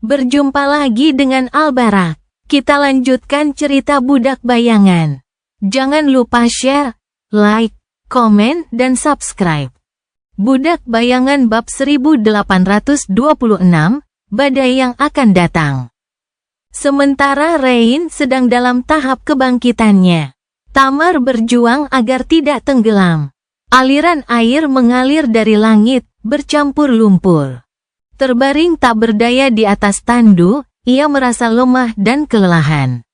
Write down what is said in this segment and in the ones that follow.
Berjumpa lagi dengan Albarak. Kita lanjutkan cerita Budak Bayangan. Jangan lupa share, like, komen, dan subscribe. Budak Bayangan bab 1826, Badai yang akan datang. Sementara Rain sedang dalam tahap kebangkitannya, Tamar berjuang agar tidak tenggelam. Aliran air mengalir dari langit, bercampur lumpur. Terbaring tak berdaya di atas tandu, ia merasa lemah dan kelelahan.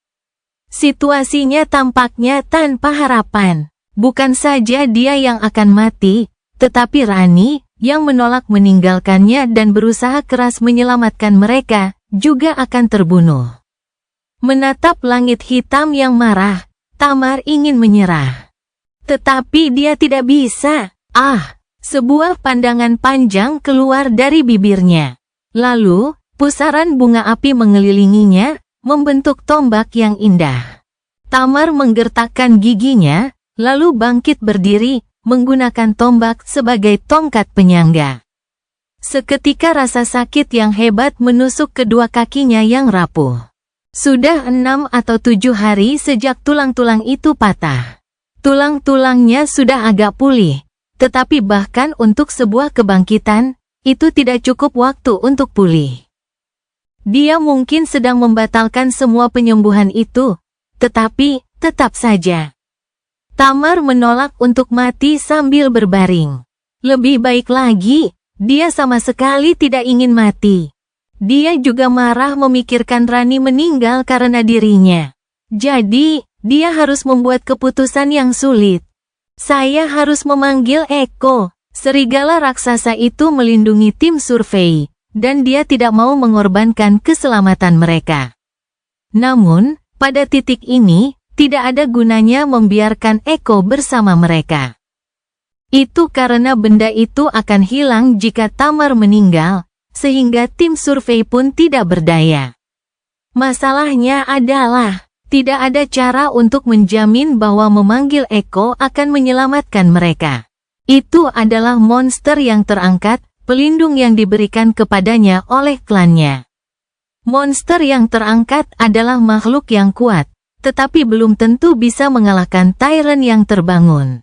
Situasinya tampaknya tanpa harapan. Bukan saja dia yang akan mati, tetapi Rani, yang menolak meninggalkannya dan berusaha keras menyelamatkan mereka, juga akan terbunuh. Menatap langit hitam yang marah, Tamar ingin menyerah. Tetapi dia tidak bisa. Sebuah pandangan panjang keluar dari bibirnya. Lalu, pusaran bunga api mengelilinginya, membentuk tombak yang indah. Tamar menggertakkan giginya, lalu bangkit berdiri, menggunakan tombak sebagai tongkat penyangga. Seketika rasa sakit yang hebat menusuk kedua kakinya yang rapuh. Sudah 6 atau 7 hari sejak tulang-tulang itu patah. Tulang-tulangnya sudah agak pulih, tetapi bahkan untuk sebuah kebangkitan, itu tidak cukup waktu untuk pulih. Dia mungkin sedang membatalkan semua penyembuhan itu, tetapi tetap saja. Tamar menolak untuk mati sambil berbaring. Lebih baik lagi, dia sama sekali tidak ingin mati. Dia juga marah memikirkan Rani meninggal karena dirinya. Jadi, dia harus membuat keputusan yang sulit. Saya harus memanggil Eko. Serigala raksasa itu melindungi tim survei, dan dia tidak mau mengorbankan keselamatan mereka. Namun, pada titik ini, tidak ada gunanya membiarkan Eko bersama mereka. Itu karena benda itu akan hilang jika Tamar meninggal, sehingga tim survei pun tidak berdaya. Masalahnya adalah, tidak ada cara untuk menjamin bahwa memanggil Eko akan menyelamatkan mereka. Itu adalah monster yang terangkat, pelindung yang diberikan kepadanya oleh klannya. Monster yang terangkat adalah makhluk yang kuat, tetapi belum tentu bisa mengalahkan Tyrant yang terbangun.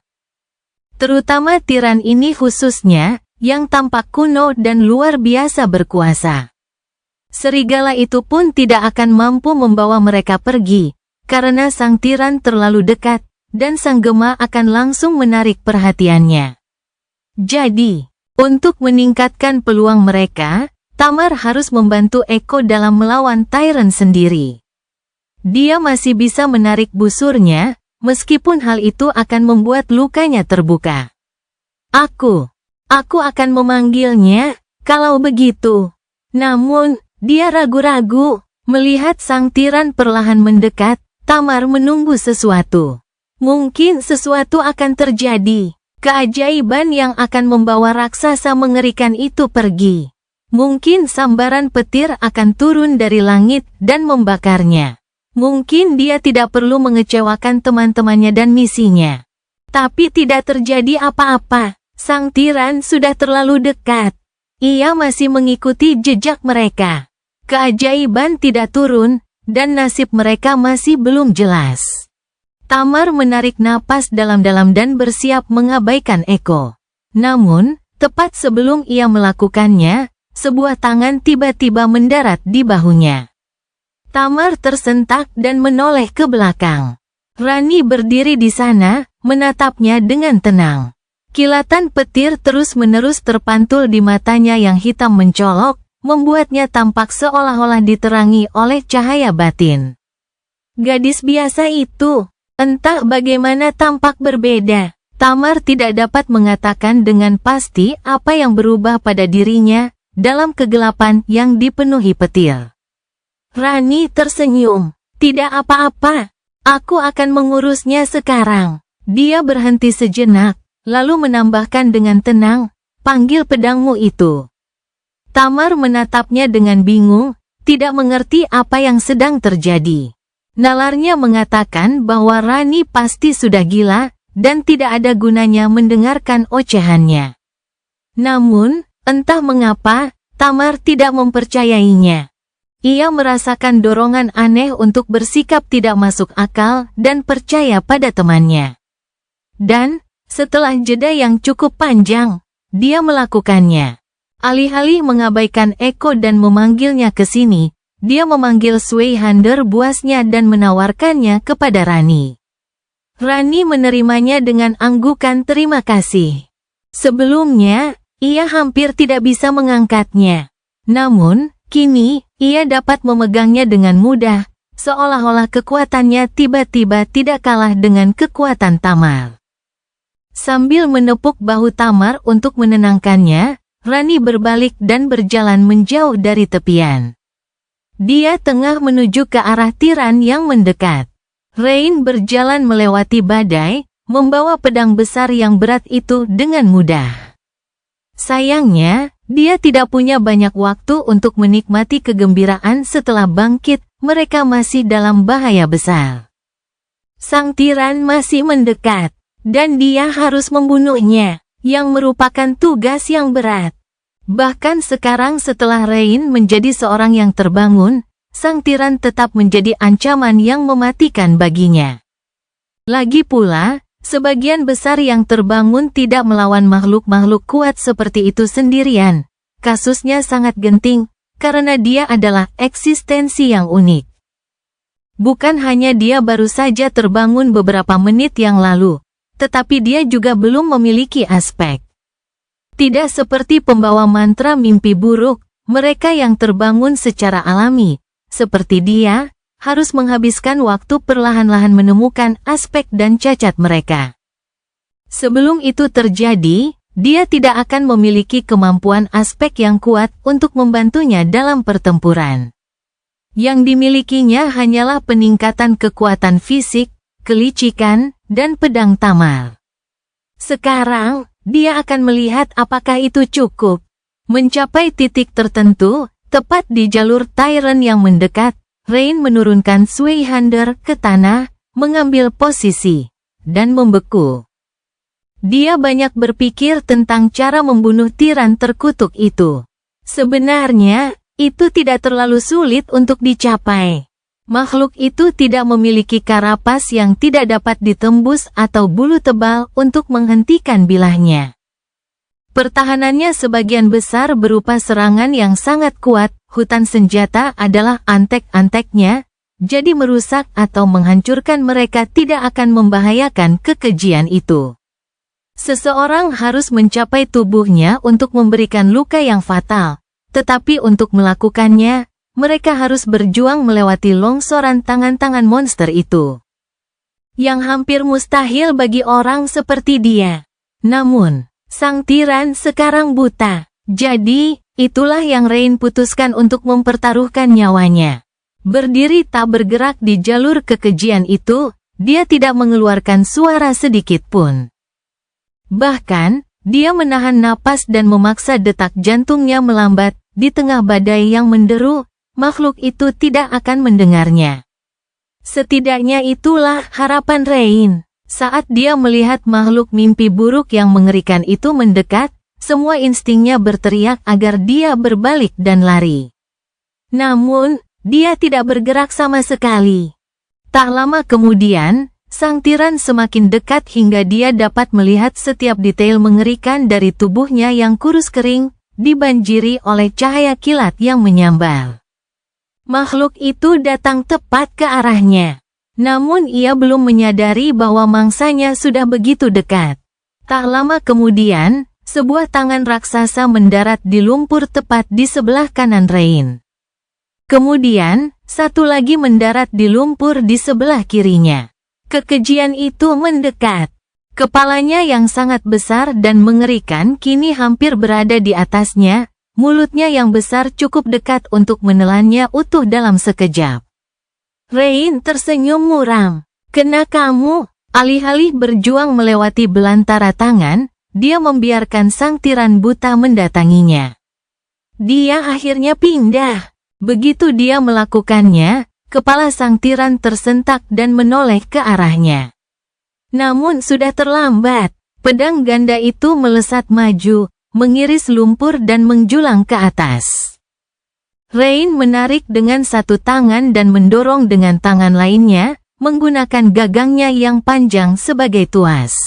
Terutama tiran ini khususnya, yang tampak kuno dan luar biasa berkuasa. Serigala itu pun tidak akan mampu membawa mereka pergi, karena sang tiran terlalu dekat, dan sang gema akan langsung menarik perhatiannya. Jadi, untuk meningkatkan peluang mereka, Tamar harus membantu Eko dalam melawan Tyrant sendiri. Dia masih bisa menarik busurnya, meskipun hal itu akan membuat lukanya terbuka. Aku akan memanggilnya, kalau begitu. Namun, dia ragu-ragu. Melihat sang tiran perlahan mendekat, Tamar menunggu sesuatu. Mungkin sesuatu akan terjadi. Keajaiban yang akan membawa raksasa mengerikan itu pergi. Mungkin sambaran petir akan turun dari langit dan membakarnya. Mungkin dia tidak perlu mengecewakan teman-temannya dan misinya. Tapi tidak terjadi apa-apa. Sang tiran sudah terlalu dekat. Ia masih mengikuti jejak mereka. Keajaiban tidak turun, dan nasib mereka masih belum jelas. Tamar menarik napas dalam-dalam dan bersiap mengabaikan Eko. Namun, tepat sebelum ia melakukannya, sebuah tangan tiba-tiba mendarat di bahunya. Tamar tersentak dan menoleh ke belakang. Rani berdiri di sana, menatapnya dengan tenang. Kilatan petir terus-menerus terpantul di matanya yang hitam mencolok, membuatnya tampak seolah-olah diterangi oleh cahaya batin. Gadis biasa itu, entah bagaimana tampak berbeda. Tamar tidak dapat mengatakan dengan pasti apa yang berubah pada dirinya, dalam kegelapan yang dipenuhi petir. Rani tersenyum. Tidak apa-apa. Aku akan mengurusnya sekarang. Dia berhenti sejenak, lalu menambahkan dengan tenang, panggil pedangmu itu. Tamar menatapnya dengan bingung, tidak mengerti apa yang sedang terjadi. Nalarnya mengatakan bahwa Rani pasti sudah gila, dan tidak ada gunanya mendengarkan ocehannya. Namun, entah mengapa, Tamar tidak mempercayainya. ia merasakan dorongan aneh untuk bersikap tidak masuk akal dan percaya pada temannya. Dan, setelah jeda yang cukup panjang, dia melakukannya. Alih-alih mengabaikan Eko dan memanggilnya ke sini, dia memanggil Swayhander buasnya dan menawarkannya kepada Rani. Rani menerimanya dengan anggukan terima kasih. Sebelumnya, ia hampir tidak bisa mengangkatnya. Namun, kini, ia dapat memegangnya dengan mudah, seolah-olah kekuatannya tiba-tiba tidak kalah dengan kekuatan Tamar. Sambil menepuk bahu Tamar untuk menenangkannya, Rani berbalik dan berjalan menjauh dari tepian. Dia tengah menuju ke arah tiran yang mendekat. Rain berjalan melewati badai, membawa pedang besar yang berat itu dengan mudah. Sayangnya, dia tidak punya banyak waktu untuk menikmati kegembiraan setelah bangkit, mereka masih dalam bahaya besar. Sang tiran masih mendekat, dan dia harus membunuhnya, yang merupakan tugas yang berat. Bahkan sekarang setelah Rain menjadi seorang yang terbangun, sang tiran tetap menjadi ancaman yang mematikan baginya. Lagi pula, sebagian besar yang terbangun tidak melawan makhluk-makhluk kuat seperti itu sendirian. Kasusnya sangat genting, karena dia adalah eksistensi yang unik. Bukan hanya dia baru saja terbangun beberapa menit yang lalu, tetapi dia juga belum memiliki aspek. Tidak seperti pembawa mantra mimpi buruk, mereka yang terbangun secara alami, seperti dia, harus menghabiskan waktu perlahan-lahan menemukan aspek dan cacat mereka. Sebelum itu terjadi, dia tidak akan memiliki kemampuan aspek yang kuat untuk membantunya dalam pertempuran. Yang dimilikinya hanyalah peningkatan kekuatan fisik, kelicikan, dan pedang Tamar. Sekarang, dia akan melihat apakah itu cukup. Mencapai titik tertentu, tepat di jalur Tyrant yang mendekat, Rain menurunkan Swayhander ke tanah, mengambil posisi, dan membeku. Dia banyak berpikir tentang cara membunuh tiran terkutuk itu. Sebenarnya, itu tidak terlalu sulit untuk dicapai. Makhluk itu tidak memiliki karapas yang tidak dapat ditembus atau bulu tebal untuk menghentikan bilahnya. Pertahanannya sebagian besar berupa serangan yang sangat kuat, hutan senjata adalah antek-anteknya, jadi merusak atau menghancurkan mereka tidak akan membahayakan kekejian itu. Seseorang harus mencapai tubuhnya untuk memberikan luka yang fatal, tetapi untuk melakukannya, mereka harus berjuang melewati longsoran tangan-tangan monster itu. Yang hampir mustahil bagi orang seperti dia. Namun, sang tiran sekarang buta. Jadi, itulah yang Rain putuskan untuk mempertaruhkan nyawanya. Berdiri tak bergerak di jalur kekejian itu, dia tidak mengeluarkan suara sedikit pun. Bahkan, dia menahan napas dan memaksa detak jantungnya melambat. Di tengah badai yang menderu, makhluk itu tidak akan mendengarnya. Setidaknya itulah harapan Rain. Saat dia melihat makhluk mimpi buruk yang mengerikan itu mendekat, semua instingnya berteriak agar dia berbalik dan lari. Namun, dia tidak bergerak sama sekali. Tak lama kemudian, sang tiran semakin dekat hingga dia dapat melihat setiap detail mengerikan dari tubuhnya yang kurus kering, dibanjiri oleh cahaya kilat yang menyambar. Makhluk itu datang tepat ke arahnya. Namun ia belum menyadari bahwa mangsanya sudah begitu dekat. Tak lama kemudian, sebuah tangan raksasa mendarat di lumpur tepat di sebelah kanan Rain. Kemudian, satu lagi mendarat di lumpur di sebelah kirinya. Kekejian itu mendekat. Kepalanya yang sangat besar dan mengerikan kini hampir berada di atasnya, mulutnya yang besar cukup dekat untuk menelannya utuh dalam sekejap. Rain tersenyum muram. Kena kamu. Alih-alih berjuang melewati belantara tangan, dia membiarkan sang tiran buta mendatanginya. Dia akhirnya pindah. Begitu dia melakukannya, kepala sang tiran tersentak dan menoleh ke arahnya. Namun sudah terlambat. Pedang ganda itu melesat maju, mengiris lumpur dan menjulang ke atas. Rain menarik dengan satu tangan dan mendorong dengan tangan lainnya, menggunakan gagangnya yang panjang sebagai tuas.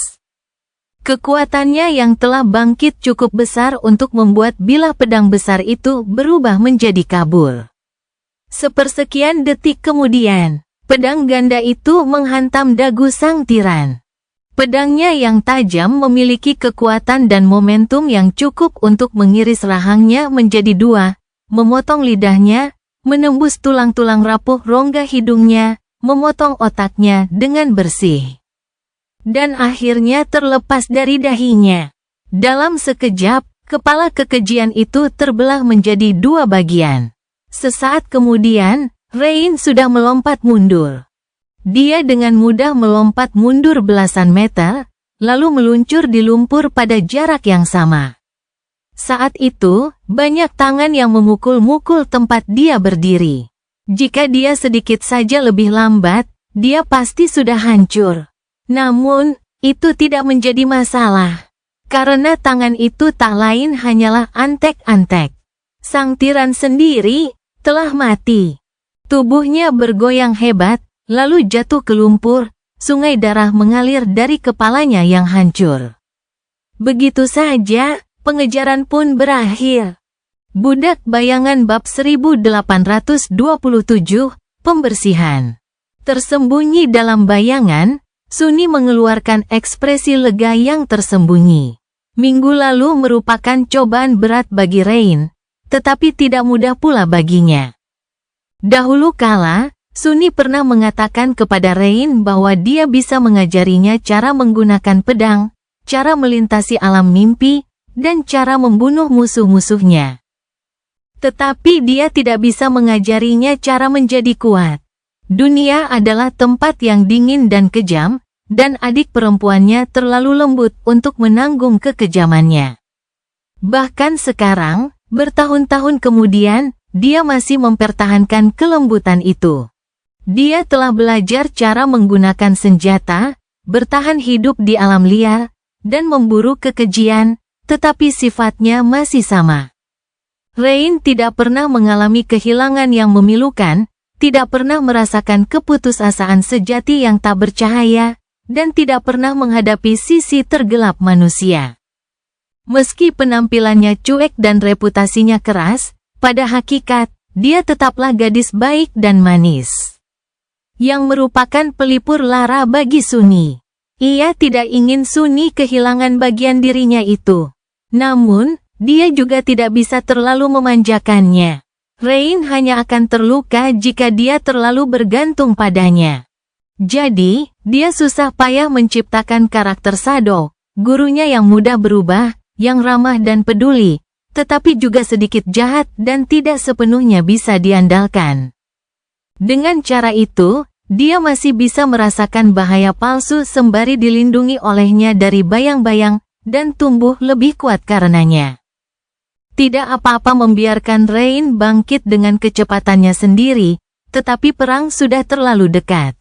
Kekuatannya yang telah bangkit cukup besar untuk membuat bilah pedang besar itu berubah menjadi kabur. Sepersekian detik kemudian, pedang ganda itu menghantam dagu sang tiran. Pedangnya yang tajam memiliki kekuatan dan momentum yang cukup untuk mengiris rahangnya menjadi dua, memotong lidahnya, menembus tulang-tulang rapuh rongga hidungnya, memotong otaknya dengan bersih. Dan akhirnya terlepas dari dahinya. Dalam sekejap, kepala kekejian itu terbelah menjadi dua bagian. Sesaat kemudian, Rain sudah melompat mundur. Dia dengan mudah melompat mundur belasan meter, lalu meluncur di lumpur pada jarak yang sama. Saat itu, banyak tangan yang memukul-mukul tempat dia berdiri. Jika dia sedikit saja lebih lambat, dia pasti sudah hancur. Namun, itu tidak menjadi masalah. Karena tangan itu tak lain hanyalah antek-antek. Sang tiran sendiri telah mati. Tubuhnya bergoyang hebat, lalu jatuh ke lumpur, sungai darah mengalir dari kepalanya yang hancur. Begitu saja, pengejaran pun berakhir. Budak Bayangan bab 1827, Pembersihan. Tersembunyi dalam bayangan, Sunny mengeluarkan ekspresi lega yang tersembunyi. Minggu lalu merupakan cobaan berat bagi Rain, tetapi tidak mudah pula baginya. Dahulu kala, Sunny pernah mengatakan kepada Rain bahwa dia bisa mengajarinya cara menggunakan pedang, cara melintasi alam mimpi, dan cara membunuh musuh-musuhnya. Tetapi dia tidak bisa mengajarinya cara menjadi kuat. Dunia adalah tempat yang dingin dan kejam, dan adik perempuannya terlalu lembut untuk menanggung kekejamannya. Bahkan sekarang, bertahun-tahun kemudian, dia masih mempertahankan kelembutan itu. Dia telah belajar cara menggunakan senjata, bertahan hidup di alam liar, dan memburu kekejian, tetapi sifatnya masih sama. Rain tidak pernah mengalami kehilangan yang memilukan, tidak pernah merasakan keputusasaan sejati yang tak bercahaya, dan tidak pernah menghadapi sisi tergelap manusia. Meski penampilannya cuek dan reputasinya keras, pada hakikat, dia tetaplah gadis baik dan manis. Yang merupakan pelipur lara bagi Sunny. Ia tidak ingin Sunny kehilangan bagian dirinya itu. Namun, dia juga tidak bisa terlalu memanjakannya. Rain hanya akan terluka jika dia terlalu bergantung padanya. Jadi, dia susah payah menciptakan karakter Sado, gurunya yang mudah berubah, yang ramah dan peduli, tetapi juga sedikit jahat dan tidak sepenuhnya bisa diandalkan. Dengan cara itu, dia masih bisa merasakan bahaya palsu sembari dilindungi olehnya dari bayang-bayang, dan tumbuh lebih kuat karenanya. Tidak apa-apa membiarkan Rain bangkit dengan kecepatannya sendiri, tetapi perang sudah terlalu dekat.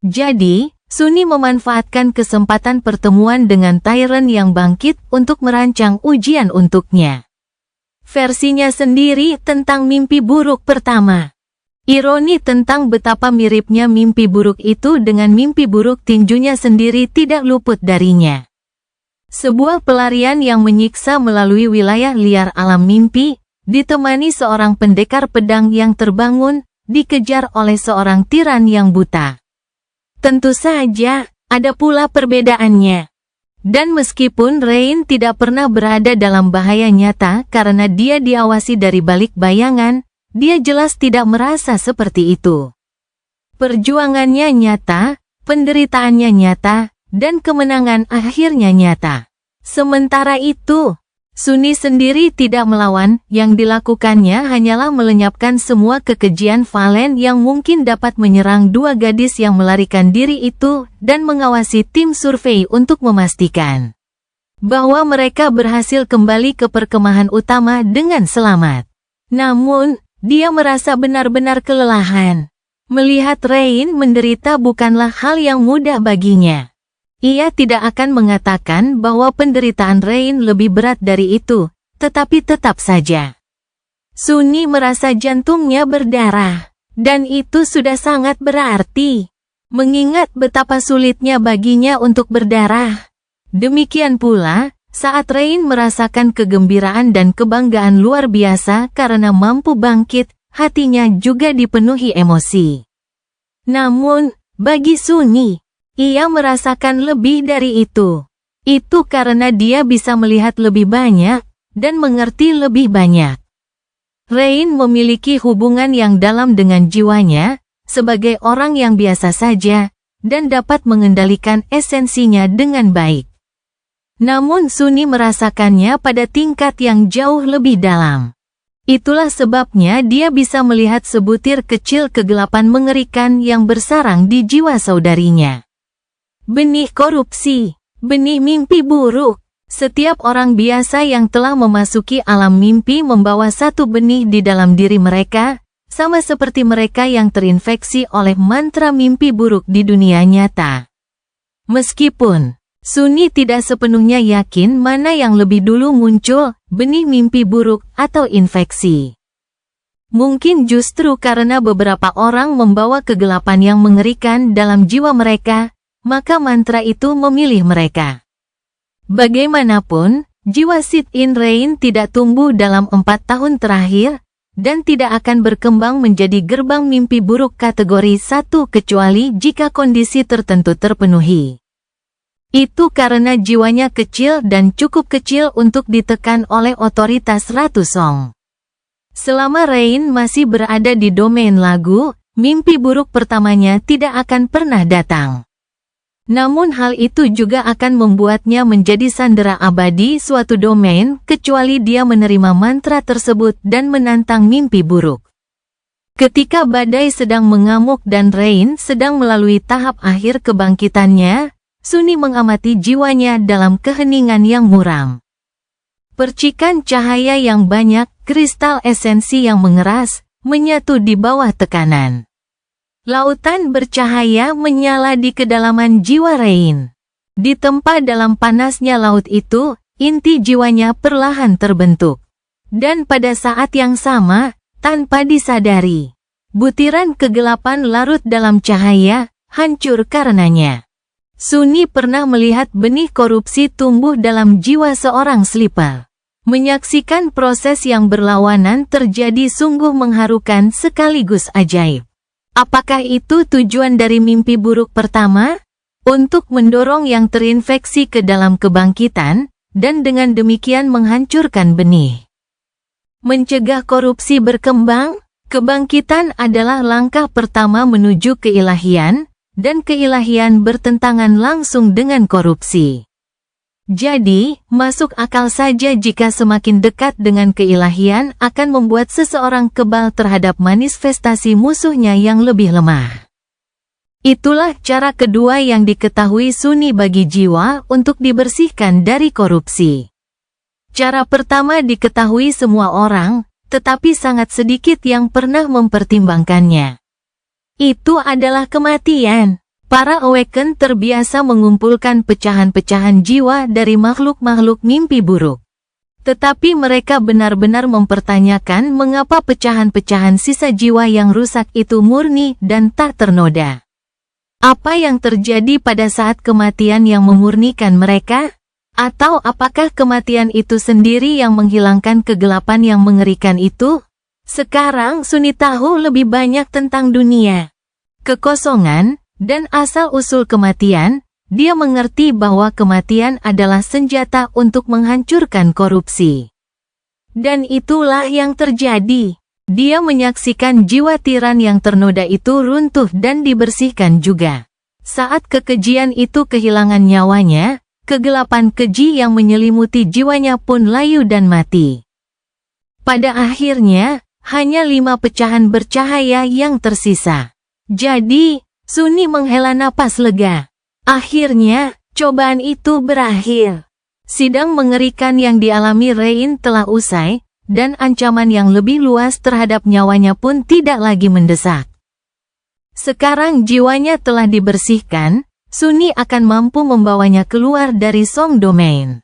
Jadi, Sunny memanfaatkan kesempatan pertemuan dengan Tyrant yang bangkit untuk merancang ujian untuknya. Versinya sendiri tentang mimpi buruk pertama. Ironi tentang betapa miripnya mimpi buruk itu dengan mimpi buruk tinjunya sendiri tidak luput darinya. Sebuah pelarian yang menyiksa melalui wilayah liar alam mimpi, ditemani seorang pendekar pedang yang terbangun, dikejar oleh seorang tiran yang buta. Tentu saja, ada pula perbedaannya. Dan meskipun Rain tidak pernah berada dalam bahaya nyata karena dia diawasi dari balik bayangan, dia jelas tidak merasa seperti itu. Perjuangannya nyata, penderitaannya nyata, dan kemenangan akhirnya nyata. Sementara itu, Sunny sendiri tidak melawan, yang dilakukannya hanyalah melenyapkan semua kekejian Valen yang mungkin dapat menyerang dua gadis yang melarikan diri itu, dan mengawasi tim survei untuk memastikan bahwa mereka berhasil kembali ke perkemahan utama dengan selamat. Namun, dia merasa benar-benar kelelahan. Melihat Rain menderita bukanlah hal yang mudah baginya. Ia tidak akan mengatakan bahwa penderitaan Rain lebih berat dari itu, tetapi tetap saja. Sunyi merasa jantungnya berdarah. Dan itu sudah sangat berarti. Mengingat betapa sulitnya baginya untuk berdarah. Demikian pula, saat Rain merasakan kegembiraan dan kebanggaan luar biasa karena mampu bangkit, hatinya juga dipenuhi emosi. Namun, bagi Sunyi, ia merasakan lebih dari itu. Itu karena dia bisa melihat lebih banyak, dan mengerti lebih banyak. Rain memiliki hubungan yang dalam dengan jiwanya, sebagai orang yang biasa saja, dan dapat mengendalikan esensinya dengan baik. Namun Sunyi merasakannya pada tingkat yang jauh lebih dalam. Itulah sebabnya dia bisa melihat sebutir kecil kegelapan mengerikan yang bersarang di jiwa saudarinya. Benih korupsi, benih mimpi buruk. Setiap orang biasa yang telah memasuki alam mimpi membawa satu benih di dalam diri mereka, sama seperti mereka yang terinfeksi oleh mantra mimpi buruk di dunia nyata. Meskipun Sunyi tidak sepenuhnya yakin mana yang lebih dulu muncul, benih mimpi buruk atau infeksi. Mungkin justru karena beberapa orang membawa kegelapan yang mengerikan dalam jiwa mereka, maka mantra itu memilih mereka. Bagaimanapun, jiwa Sit-in Rain tidak tumbuh dalam 4 tahun terakhir, dan tidak akan berkembang menjadi gerbang mimpi buruk kategori 1 kecuali jika kondisi tertentu terpenuhi. Itu karena jiwanya kecil dan cukup kecil untuk ditekan oleh otoritas Ratu Song. Selama Rain masih berada di domain lagu, mimpi buruk pertamanya tidak akan pernah datang. Namun hal itu juga akan membuatnya menjadi sandera abadi suatu domain kecuali dia menerima mantra tersebut dan menantang mimpi buruk. Ketika badai sedang mengamuk dan Rain sedang melalui tahap akhir kebangkitannya, Sunyi mengamati jiwanya dalam keheningan yang muram. Percikan cahaya yang banyak, kristal esensi yang mengeras, menyatu di bawah tekanan. Lautan bercahaya menyala di kedalaman jiwa Rain. Ditempa dalam panasnya laut itu, inti jiwanya perlahan terbentuk. Dan pada saat yang sama, tanpa disadari, butiran kegelapan larut dalam cahaya, hancur karenanya. Sunyi pernah melihat benih korupsi tumbuh dalam jiwa seorang sleeper. Menyaksikan proses yang berlawanan terjadi sungguh mengharukan sekaligus ajaib. Apakah itu tujuan dari mimpi buruk pertama? Untuk mendorong yang terinfeksi ke dalam kebangkitan, dan dengan demikian menghancurkan benih. Mencegah korupsi berkembang, kebangkitan adalah langkah pertama menuju keilahian, dan keilahian bertentangan langsung dengan korupsi. Jadi, masuk akal saja jika semakin dekat dengan keilahian akan membuat seseorang kebal terhadap manifestasi musuhnya yang lebih lemah. Itulah cara kedua yang diketahui Sunyi bagi jiwa untuk dibersihkan dari korupsi. Cara pertama diketahui semua orang, tetapi sangat sedikit yang pernah mempertimbangkannya. Itu adalah kematian. Para awaken terbiasa mengumpulkan pecahan-pecahan jiwa dari makhluk-makhluk mimpi buruk. Tetapi mereka benar-benar mempertanyakan mengapa pecahan-pecahan sisa jiwa yang rusak itu murni dan tak ternoda. Apa yang terjadi pada saat kematian yang memurnikan mereka? Atau apakah kematian itu sendiri yang menghilangkan kegelapan yang mengerikan itu? Sekarang Sunyi tahu lebih banyak tentang dunia, kekosongan, dan asal-usul kematian. Dia mengerti bahwa kematian adalah senjata untuk menghancurkan korupsi. Dan itulah yang terjadi. Dia menyaksikan jiwa tiran yang ternoda itu runtuh dan dibersihkan juga. Saat kekejian itu kehilangan nyawanya, kegelapan keji yang menyelimuti jiwanya pun layu dan mati. Pada akhirnya, hanya 5 pecahan bercahaya yang tersisa. Jadi, Sunyi menghela napas lega. Akhirnya, cobaan itu berakhir. Sidang mengerikan yang dialami Rain telah usai, dan ancaman yang lebih luas terhadap nyawanya pun tidak lagi mendesak. Sekarang jiwanya telah dibersihkan, Sunyi akan mampu membawanya keluar dari Song Domain.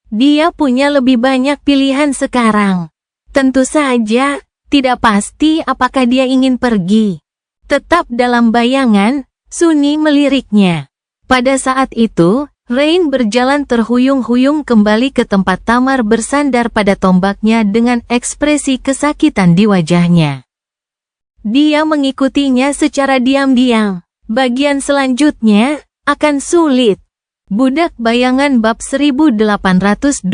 Dia punya lebih banyak pilihan sekarang. Tentu saja, tidak pasti apakah dia ingin pergi. Tetap dalam bayangan, Sunyi meliriknya. Pada saat itu, Rain berjalan terhuyung-huyung kembali ke tempat Tamar bersandar pada tombaknya dengan ekspresi kesakitan di wajahnya. Dia mengikutinya secara diam-diam. Bagian selanjutnya akan sulit. Budak Bayangan bab 1828,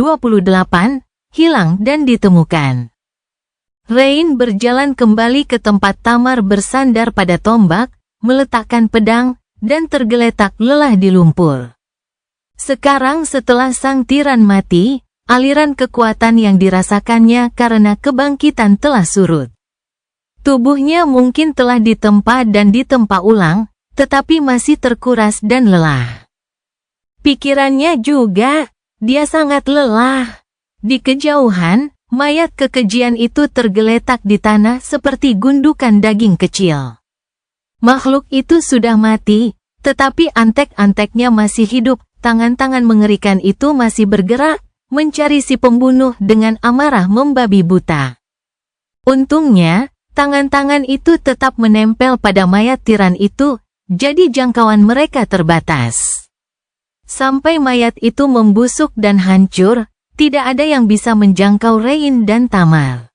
hilang dan ditemukan. Rain berjalan kembali ke tempat Tamar bersandar pada tombak, meletakkan pedang, dan tergeletak lelah di lumpur. Sekarang setelah sang tiran mati, aliran kekuatan yang dirasakannya karena kebangkitan telah surut. Tubuhnya mungkin telah ditempa dan ditempa ulang, tetapi masih terkuras dan lelah. Pikirannya juga, dia sangat lelah. Di kejauhan, mayat kekejian itu tergeletak di tanah seperti gundukan daging kecil. Makhluk itu sudah mati, tetapi antek-anteknya masih hidup. Tangan-tangan mengerikan itu masih bergerak, mencari si pembunuh dengan amarah membabi buta. Untungnya, tangan-tangan itu tetap menempel pada mayat tiran itu, jadi jangkauan mereka terbatas. Sampai mayat itu membusuk dan hancur, tidak ada yang bisa menjangkau Rain dan Tamar.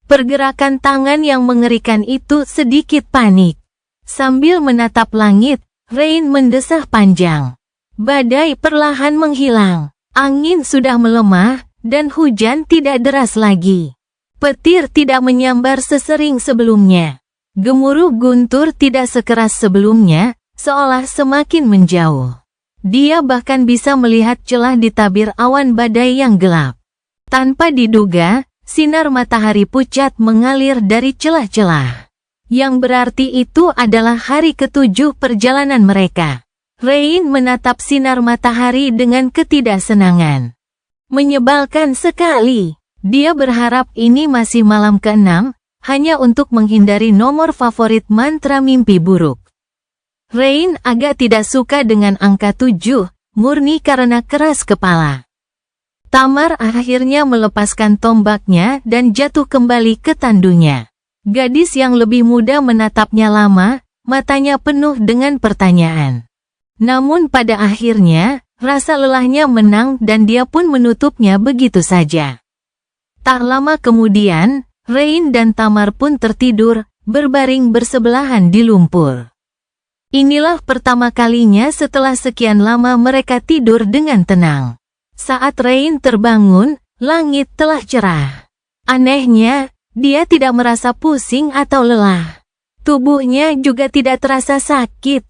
Pergerakan tangan yang mengerikan itu sedikit panik. Sambil menatap langit, Rain mendesah panjang. Badai perlahan menghilang. Angin sudah melemah, dan hujan tidak deras lagi. Petir tidak menyambar sesering sebelumnya. Gemuruh guntur tidak sekeras sebelumnya, seolah semakin menjauh. Dia bahkan bisa melihat celah di tabir awan badai yang gelap. Tanpa diduga, sinar matahari pucat mengalir dari celah-celah. Yang berarti itu adalah hari ke-7 perjalanan mereka. Rain menatap sinar matahari dengan ketidaksenangan. Menyebalkan sekali. Dia berharap ini masih malam ke-6, hanya untuk menghindari nomor favorit mantra mimpi buruk. Rain agak tidak suka dengan angka 7, murni karena keras kepala. Tamar akhirnya melepaskan tombaknya dan jatuh kembali ke tandunya. Gadis yang lebih muda menatapnya lama, matanya penuh dengan pertanyaan. Namun pada akhirnya, rasa lelahnya menang dan dia pun menutupnya begitu saja. Tak lama kemudian, Rain dan Tamar pun tertidur, berbaring bersebelahan di lumpur. Inilah pertama kalinya setelah sekian lama mereka tidur dengan tenang. Saat Rain terbangun, langit telah cerah. Anehnya, dia tidak merasa pusing atau lelah. Tubuhnya juga tidak terasa sakit.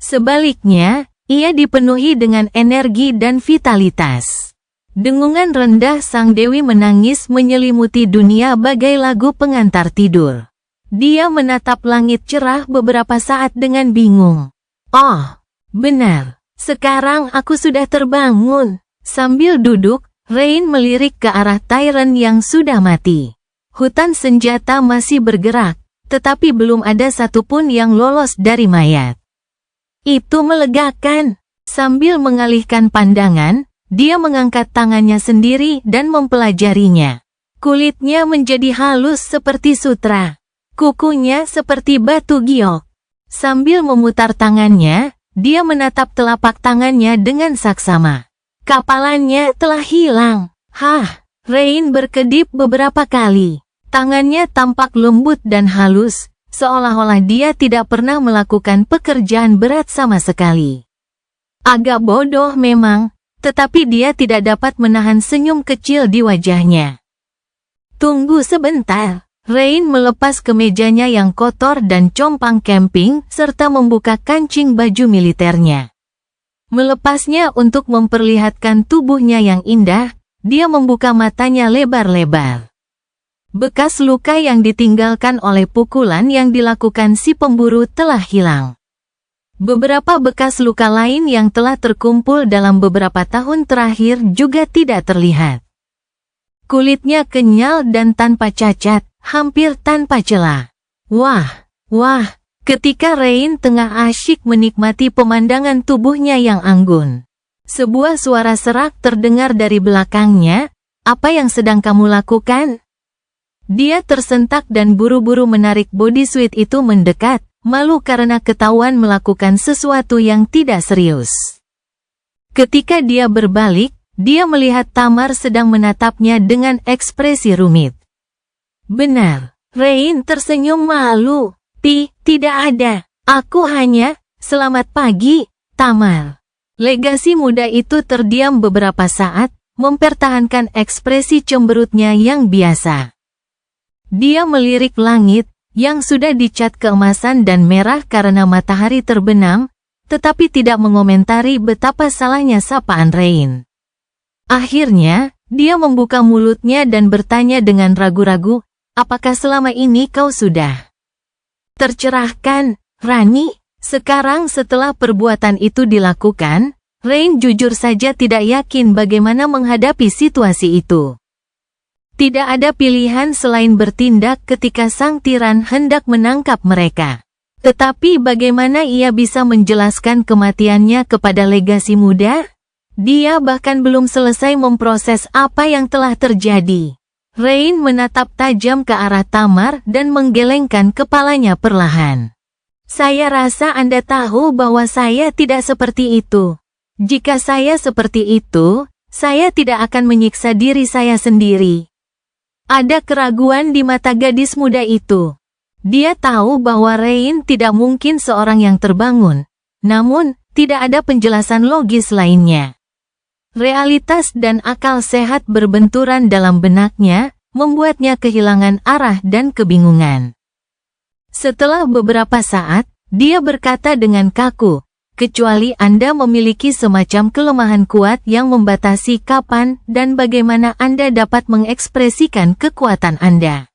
Sebaliknya, ia dipenuhi dengan energi dan vitalitas. Dengungan rendah sang dewi menangis menyelimuti dunia bagai lagu pengantar tidur. Dia menatap langit cerah beberapa saat dengan bingung. Oh, benar. Sekarang aku sudah terbangun. Sambil duduk, Rain melirik ke arah Tyran yang sudah mati. Hutan senjata masih bergerak, tetapi belum ada satupun yang lolos dari mayat. Itu melegakan. Sambil mengalihkan pandangan, dia mengangkat tangannya sendiri dan mempelajarinya. Kulitnya menjadi halus seperti sutra. Kukunya seperti batu giok. Sambil memutar tangannya, dia menatap telapak tangannya dengan saksama. Kapalannya telah hilang. Hah, Rain berkedip beberapa kali. Tangannya tampak lembut dan halus, seolah-olah dia tidak pernah melakukan pekerjaan berat sama sekali. Agak bodoh memang, tetapi dia tidak dapat menahan senyum kecil di wajahnya. Tunggu sebentar. Rain melepas kemejanya yang kotor dan compang camping, serta membuka kancing baju militernya. Melepasnya untuk memperlihatkan tubuhnya yang indah, dia membuka matanya lebar-lebar. Bekas luka yang ditinggalkan oleh pukulan yang dilakukan si pemburu telah hilang. Beberapa bekas luka lain yang telah terkumpul dalam beberapa tahun terakhir juga tidak terlihat. Kulitnya kenyal dan tanpa cacat, hampir tanpa celah. Wah, ketika Rain tengah asyik menikmati pemandangan tubuhnya yang anggun. Sebuah suara serak terdengar dari belakangnya, "Apa yang sedang kamu lakukan?" Dia tersentak dan buru-buru menarik bodysuit itu mendekat, malu karena ketahuan melakukan sesuatu yang tidak serius. Ketika dia berbalik, dia melihat Tamar sedang menatapnya dengan ekspresi rumit. Benar, Rain tersenyum malu. Tidak ada. Aku hanya, selamat pagi, Tamar. Legasi muda itu terdiam beberapa saat, mempertahankan ekspresi cemberutnya yang biasa. Dia melirik langit, yang sudah dicat keemasan dan merah karena matahari terbenam, tetapi tidak mengomentari betapa salahnya sapaan Rain. Akhirnya, dia membuka mulutnya dan bertanya dengan ragu-ragu, apakah selama ini kau sudah tercerahkan, Rani? Sekarang setelah perbuatan itu dilakukan, Rain jujur saja tidak yakin bagaimana menghadapi situasi itu. Tidak ada pilihan selain bertindak ketika sang tiran hendak menangkap mereka. Tetapi bagaimana ia bisa menjelaskan kematiannya kepada legasi muda? Dia bahkan belum selesai memproses apa yang telah terjadi. Rain menatap tajam ke arah Tamar dan menggelengkan kepalanya perlahan. Saya rasa Anda tahu bahwa saya tidak seperti itu. Jika saya seperti itu, saya tidak akan menyiksa diri saya sendiri. Ada keraguan di mata gadis muda itu. Dia tahu bahwa Rain tidak mungkin seorang yang terbangun, namun tidak ada penjelasan logis lainnya. Realitas dan akal sehat berbenturan dalam benaknya, membuatnya kehilangan arah dan kebingungan. Setelah beberapa saat, dia berkata dengan kaku, kecuali Anda memiliki semacam kelemahan kuat yang membatasi kapan dan bagaimana Anda dapat mengekspresikan kekuatan Anda.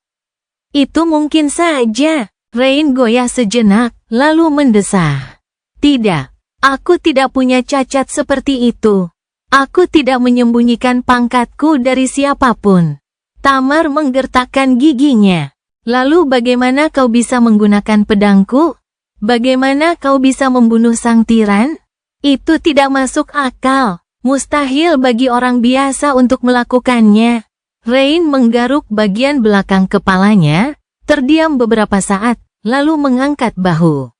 Itu mungkin saja. Rain goyah sejenak, lalu mendesah. Tidak, aku tidak punya cacat seperti itu. Aku tidak menyembunyikan pangkatku dari siapapun. Tamar menggertakkan giginya. Lalu bagaimana kau bisa menggunakan pedangku? Bagaimana kau bisa membunuh sang tiran? Itu tidak masuk akal. Mustahil bagi orang biasa untuk melakukannya. Rain menggaruk bagian belakang kepalanya, terdiam beberapa saat, lalu mengangkat bahu.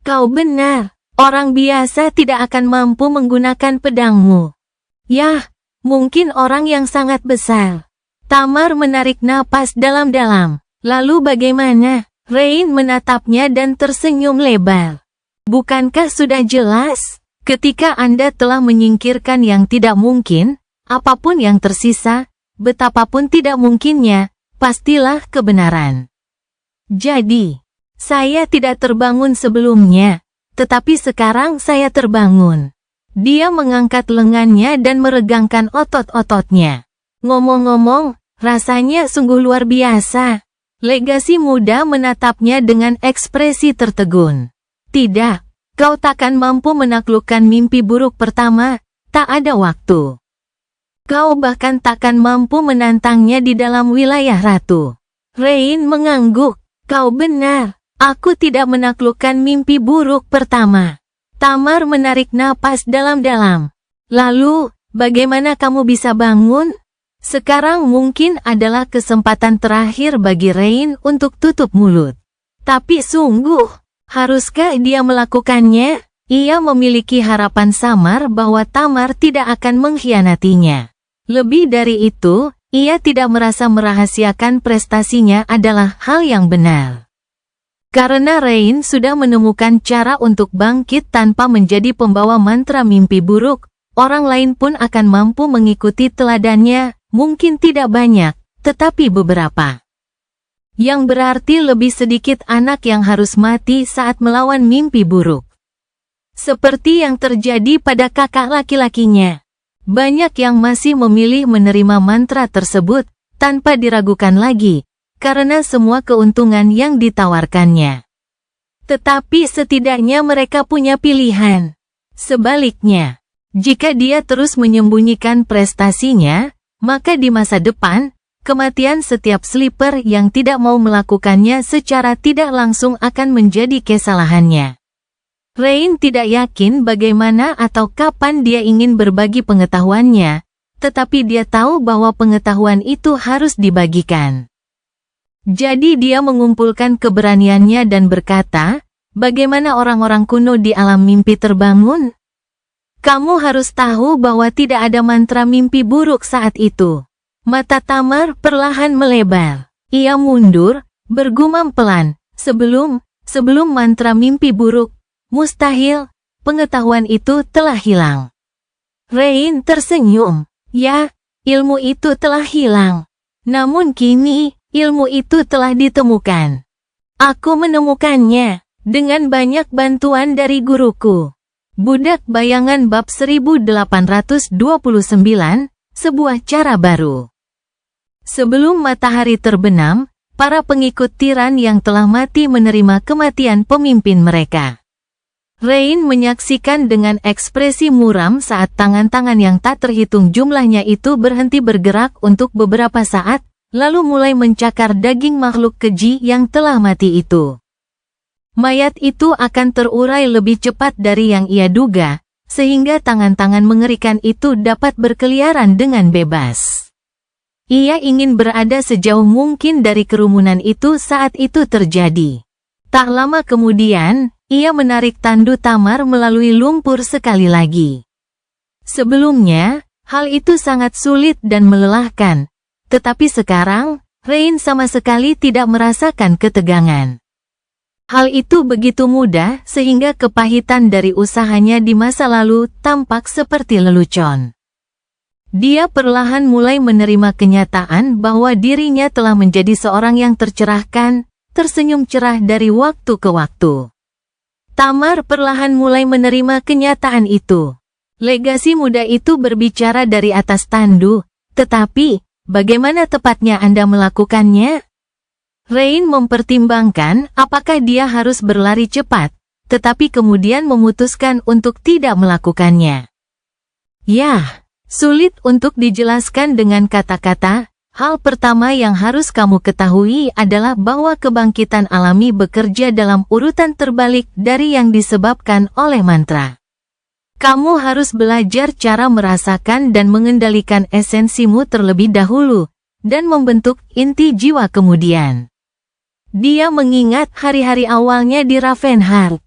Kau benar. Orang biasa tidak akan mampu menggunakan pedangmu. Yah, mungkin orang yang sangat besar. Tamar menarik napas dalam-dalam. Lalu bagaimana? Rain menatapnya dan tersenyum lebar. Bukankah sudah jelas? Ketika Anda telah menyingkirkan yang tidak mungkin, apapun yang tersisa, betapapun tidak mungkinnya, pastilah kebenaran. Jadi, saya tidak terbangun sebelumnya. Tetapi sekarang saya terbangun. Dia mengangkat lengannya dan meregangkan otot-ototnya. Ngomong-ngomong, rasanya sungguh luar biasa. Legasi muda menatapnya dengan ekspresi tertegun. Tidak, kau takkan mampu menaklukkan mimpi buruk pertama, tak ada waktu. Kau bahkan takkan mampu menantangnya di dalam wilayah ratu. Rain mengangguk, kau benar. Aku tidak menaklukkan mimpi buruk pertama. Tamar menarik napas dalam-dalam. Lalu, bagaimana kamu bisa bangun? Sekarang mungkin adalah kesempatan terakhir bagi Rain untuk tutup mulut. Tapi sungguh, haruskah dia melakukannya? Ia memiliki harapan samar bahwa Tamar tidak akan mengkhianatinya. Lebih dari itu, ia tidak merasa merahasiakan prestasinya adalah hal yang benar. Karena Rain sudah menemukan cara untuk bangkit tanpa menjadi pembawa mantra mimpi buruk, orang lain pun akan mampu mengikuti teladannya, mungkin tidak banyak, tetapi beberapa. Yang berarti lebih sedikit anak yang harus mati saat melawan mimpi buruk. Seperti yang terjadi pada kakak laki-lakinya. Banyak yang masih memilih menerima mantra tersebut, tanpa diragukan lagi, karena semua keuntungan yang ditawarkannya. Tetapi setidaknya mereka punya pilihan. Sebaliknya, jika dia terus menyembunyikan prestasinya, maka di masa depan, kematian setiap sleeper yang tidak mau melakukannya secara tidak langsung akan menjadi kesalahannya. Rain tidak yakin bagaimana atau kapan dia ingin berbagi pengetahuannya, tetapi dia tahu bahwa pengetahuan itu harus dibagikan. Jadi dia mengumpulkan keberaniannya dan berkata, bagaimana orang-orang kuno di alam mimpi terbangun? Kamu harus tahu bahwa tidak ada mantra mimpi buruk saat itu. Mata Tamar perlahan melebar. Ia mundur, bergumam pelan, sebelum mantra mimpi buruk, mustahil, pengetahuan itu telah hilang. Rain tersenyum. Ya, ilmu itu telah hilang. Namun kini, ilmu itu telah ditemukan. Aku menemukannya dengan banyak bantuan dari guruku. Budak Bayangan bab 1829, sebuah cara baru. Sebelum matahari terbenam, para pengikut tiran yang telah mati menerima kematian pemimpin mereka. Rain menyaksikan dengan ekspresi muram saat tangan-tangan yang tak terhitung jumlahnya itu berhenti bergerak untuk beberapa saat, lalu mulai mencakar daging makhluk keji yang telah mati itu. Mayat itu akan terurai lebih cepat dari yang ia duga, sehingga tangan-tangan mengerikan itu dapat berkeliaran dengan bebas. Ia ingin berada sejauh mungkin dari kerumunan itu saat itu terjadi. Tak lama kemudian, ia menarik tandu Tamar melalui lumpur sekali lagi. Sebelumnya, hal itu sangat sulit dan melelahkan, tetapi sekarang, Rain sama sekali tidak merasakan ketegangan. Hal itu begitu mudah sehingga kepahitan dari usahanya di masa lalu tampak seperti lelucon. Dia perlahan mulai menerima kenyataan bahwa dirinya telah menjadi seorang yang tercerahkan, tersenyum cerah dari waktu ke waktu. Tamar perlahan mulai menerima kenyataan itu. Legasi muda itu berbicara dari atas tandu, tetapi, bagaimana tepatnya Anda melakukannya? Rain mempertimbangkan apakah dia harus berlari cepat, tetapi kemudian memutuskan untuk tidak melakukannya. Yah, sulit untuk dijelaskan dengan kata-kata. Hal pertama yang harus kamu ketahui adalah bahwa kebangkitan alami bekerja dalam urutan terbalik dari yang disebabkan oleh mantra. Kamu harus belajar cara merasakan dan mengendalikan esensimu terlebih dahulu, dan membentuk inti jiwa kemudian. Dia mengingat hari-hari awalnya di Ravenheart.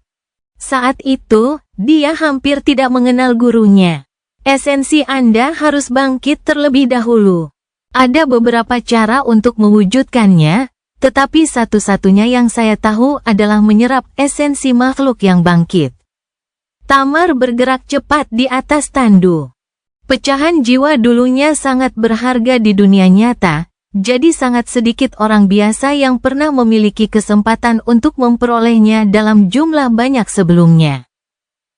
Saat itu, dia hampir tidak mengenal gurunya. Esensi Anda harus bangkit terlebih dahulu. Ada beberapa cara untuk mewujudkannya, tetapi satu-satunya yang saya tahu adalah menyerap esensi makhluk yang bangkit. Tamar bergerak cepat di atas tandu. Pecahan jiwa dulunya sangat berharga di dunia nyata, jadi sangat sedikit orang biasa yang pernah memiliki kesempatan untuk memperolehnya dalam jumlah banyak sebelumnya.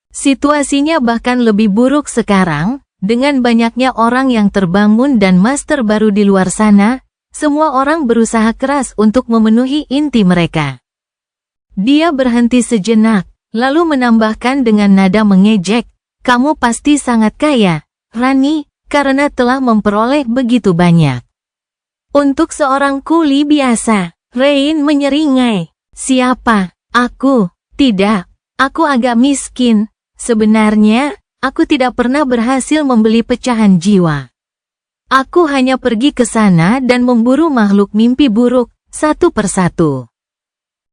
Situasinya bahkan lebih buruk sekarang, dengan banyaknya orang yang terbangun dan master baru di luar sana, semua orang berusaha keras untuk memenuhi inti mereka. Dia berhenti sejenak, lalu menambahkan dengan nada mengejek, kamu pasti sangat kaya, Rani, karena telah memperoleh begitu banyak. Untuk seorang kuli biasa, Rain menyeringai. Siapa? Aku? Tidak, aku agak miskin. Sebenarnya, aku tidak pernah berhasil membeli pecahan jiwa. Aku hanya pergi ke sana dan memburu makhluk mimpi buruk, satu persatu.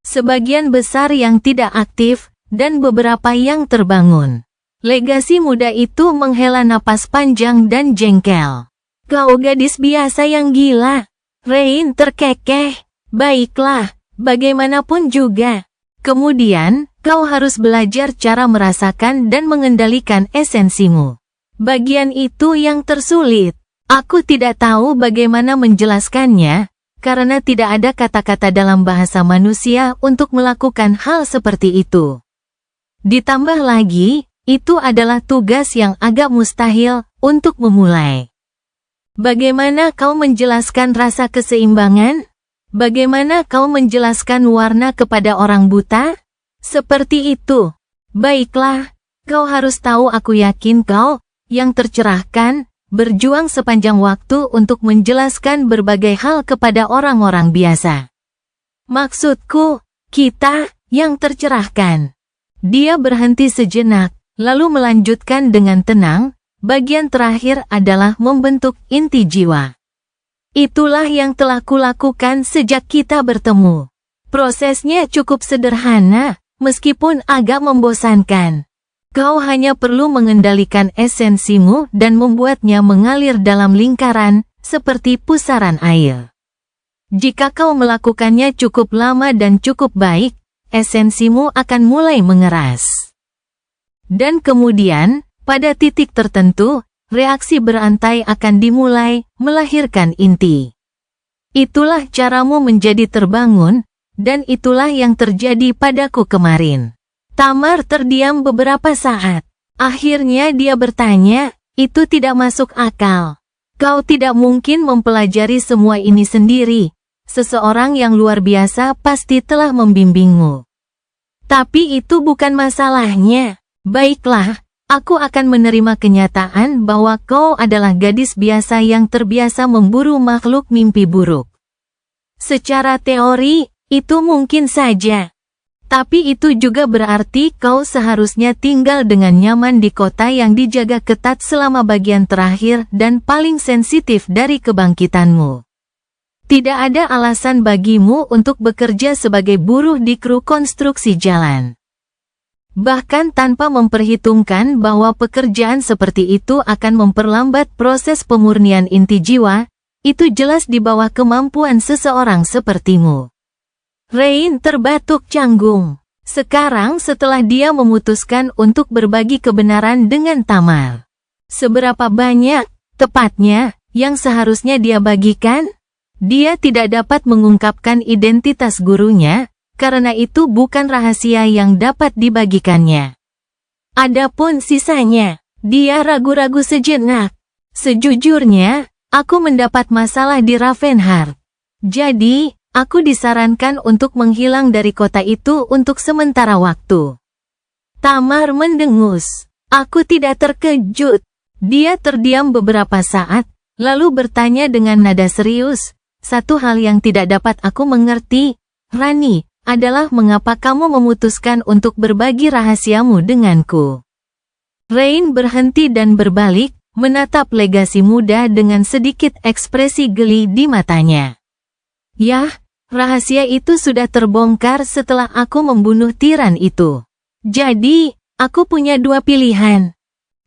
Sebagian besar yang tidak aktif, dan beberapa yang terbangun. Legasi muda itu menghela napas panjang dan jengkel. Kau gadis biasa yang gila. Rain terkekeh. Baiklah, bagaimanapun juga. Kemudian, kau harus belajar cara merasakan dan mengendalikan esensimu. Bagian itu yang tersulit. Aku tidak tahu bagaimana menjelaskannya, karena tidak ada kata-kata dalam bahasa manusia untuk melakukan hal seperti itu. Ditambah lagi, itu adalah tugas yang agak mustahil untuk memulai. Bagaimana kau menjelaskan rasa keseimbangan? Bagaimana kau menjelaskan warna kepada orang buta? Seperti itu. Baiklah, kau harus tahu aku yakin kau, yang tercerahkan, berjuang sepanjang waktu untuk menjelaskan berbagai hal kepada orang-orang biasa. Maksudku, kita, yang tercerahkan. Dia berhenti sejenak, lalu melanjutkan dengan tenang, bagian terakhir adalah membentuk inti jiwa. Itulah yang telah kulakukan sejak kita bertemu. Prosesnya cukup sederhana, meskipun agak membosankan. Kau hanya perlu mengendalikan esensimu dan membuatnya mengalir dalam lingkaran, seperti pusaran air. Jika kau melakukannya cukup lama dan cukup baik, esensimu akan mulai mengeras. Dan kemudian, pada titik tertentu, reaksi berantai akan dimulai, melahirkan inti. Itulah caramu menjadi terbangun, dan itulah yang terjadi padaku kemarin. Tamar terdiam beberapa saat. Akhirnya dia bertanya, itu tidak masuk akal. Kau tidak mungkin mempelajari semua ini sendiri. Seseorang yang luar biasa pasti telah membimbingmu. Tapi itu bukan masalahnya. Baiklah, aku akan menerima kenyataan bahwa kau adalah gadis biasa yang terbiasa memburu makhluk mimpi buruk. Secara teori, itu mungkin saja. Tapi itu juga berarti kau seharusnya tinggal dengan nyaman di kota yang dijaga ketat selama bagian terakhir dan paling sensitif dari kebangkitanmu. Tidak ada alasan bagimu untuk bekerja sebagai buruh di kru konstruksi jalan. Bahkan tanpa memperhitungkan bahwa pekerjaan seperti itu akan memperlambat proses pemurnian inti jiwa, itu jelas di bawah kemampuan seseorang sepertimu. Rain terbatuk canggung. Sekarang setelah dia memutuskan untuk berbagi kebenaran dengan Tamar. Seberapa banyak, tepatnya, yang seharusnya dia bagikan? Dia tidak dapat mengungkapkan identitas gurunya, karena itu bukan rahasia yang dapat dibagikannya. Adapun sisanya, dia ragu-ragu sejenak. Sejujurnya, aku mendapat masalah di Ravenheart. Jadi, aku disarankan untuk menghilang dari kota itu untuk sementara waktu. Tamar mendengus. Aku tidak terkejut. Dia terdiam beberapa saat, lalu bertanya dengan nada serius. Satu hal yang tidak dapat aku mengerti, Rani, adalah mengapa kamu memutuskan untuk berbagi rahasiamu denganku. Rain berhenti dan berbalik, menatap legasi muda dengan sedikit ekspresi geli di matanya. Yah, rahasia itu sudah terbongkar setelah aku membunuh tiran itu. Jadi, aku punya dua pilihan.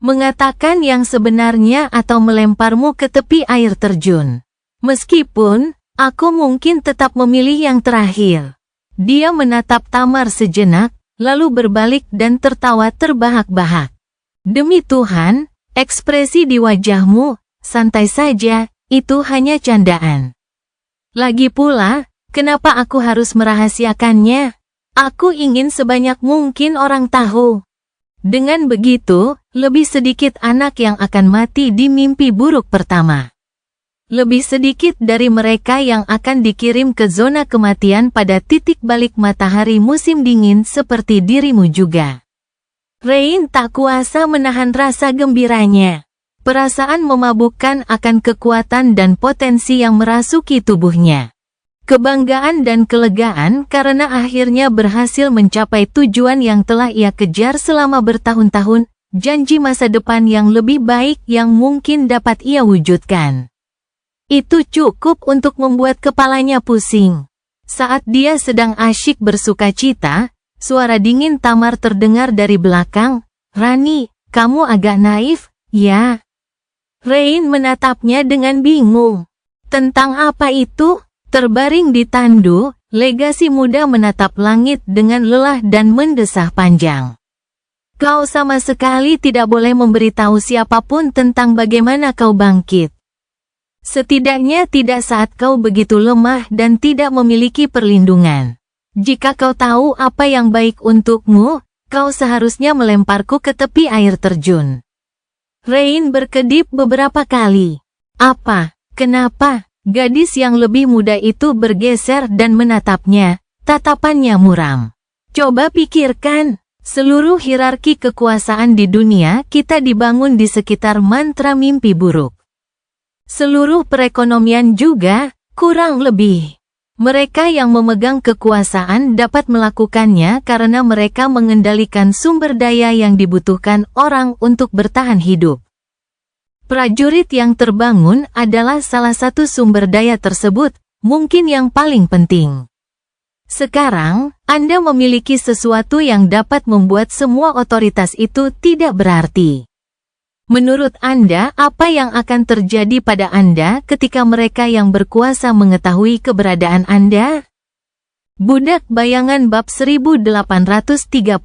Mengatakan yang sebenarnya atau melemparmu ke tepi air terjun. Meskipun, aku mungkin tetap memilih yang terakhir. Dia menatap Tamar sejenak, lalu berbalik dan tertawa terbahak-bahak. Demi Tuhan, ekspresi di wajahmu, santai saja, itu hanya candaan. Lagi pula, kenapa aku harus merahasiakannya? Aku ingin sebanyak mungkin orang tahu. Dengan begitu, lebih sedikit anak yang akan mati di mimpi buruk pertama. Lebih sedikit dari mereka yang akan dikirim ke zona kematian pada titik balik matahari musim dingin seperti dirimu juga. Rain tak kuasa menahan rasa gembiranya. Perasaan memabukkan akan kekuatan dan potensi yang merasuki tubuhnya. Kebanggaan dan kelegaan karena akhirnya berhasil mencapai tujuan yang telah ia kejar selama bertahun-tahun, janji masa depan yang lebih baik yang mungkin dapat ia wujudkan. Itu cukup untuk membuat kepalanya pusing. Saat dia sedang asyik bersukacita, suara dingin Tamar terdengar dari belakang. Rani, kamu agak naif, ya? Rain menatapnya dengan bingung. Tentang apa itu? Terbaring di tandu, legasi muda menatap langit dengan lelah dan mendesah panjang. Kau sama sekali tidak boleh memberitahu siapapun tentang bagaimana kau bangkit. Setidaknya tidak saat kau begitu lemah dan tidak memiliki perlindungan. Jika kau tahu apa yang baik untukmu, kau seharusnya melemparku ke tepi air terjun. Rain berkedip beberapa kali. Apa? Kenapa? Gadis yang lebih muda itu bergeser dan menatapnya, tatapannya muram. Coba pikirkan, seluruh hierarki kekuasaan di dunia kita dibangun di sekitar mantra mimpi buruk. Seluruh perekonomian juga, kurang lebih. Mereka yang memegang kekuasaan dapat melakukannya karena mereka mengendalikan sumber daya yang dibutuhkan orang untuk bertahan hidup. Prajurit yang terbangun adalah salah satu sumber daya tersebut, mungkin yang paling penting. Sekarang, Anda memiliki sesuatu yang dapat membuat semua otoritas itu tidak berarti. Menurut Anda, apa yang akan terjadi pada Anda ketika mereka yang berkuasa mengetahui keberadaan Anda? Budak Bayangan bab 1830,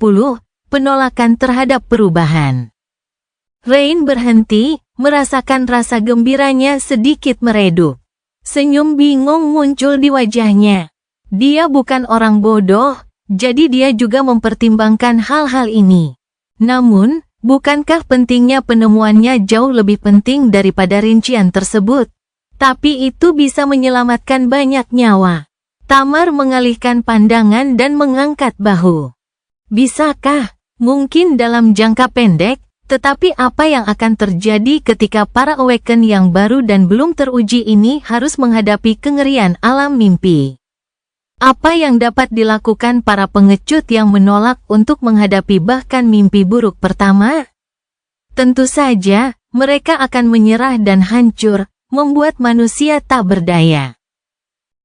penolakan terhadap perubahan. Rain berhenti, merasakan rasa gembiranya sedikit meredup. Senyum bingung muncul di wajahnya. Dia bukan orang bodoh, jadi dia juga mempertimbangkan hal-hal ini. Namun, bukankah pentingnya penemuannya jauh lebih penting daripada rincian tersebut? Tapi itu bisa menyelamatkan banyak nyawa. Tamar mengalihkan pandangan dan mengangkat bahu. Bisakah? Mungkin dalam jangka pendek, tetapi apa yang akan terjadi ketika para awaken yang baru dan belum teruji ini harus menghadapi kengerian alam mimpi? Apa yang dapat dilakukan para pengecut yang menolak untuk menghadapi bahkan mimpi buruk pertama? Tentu saja, mereka akan menyerah dan hancur, membuat manusia tak berdaya.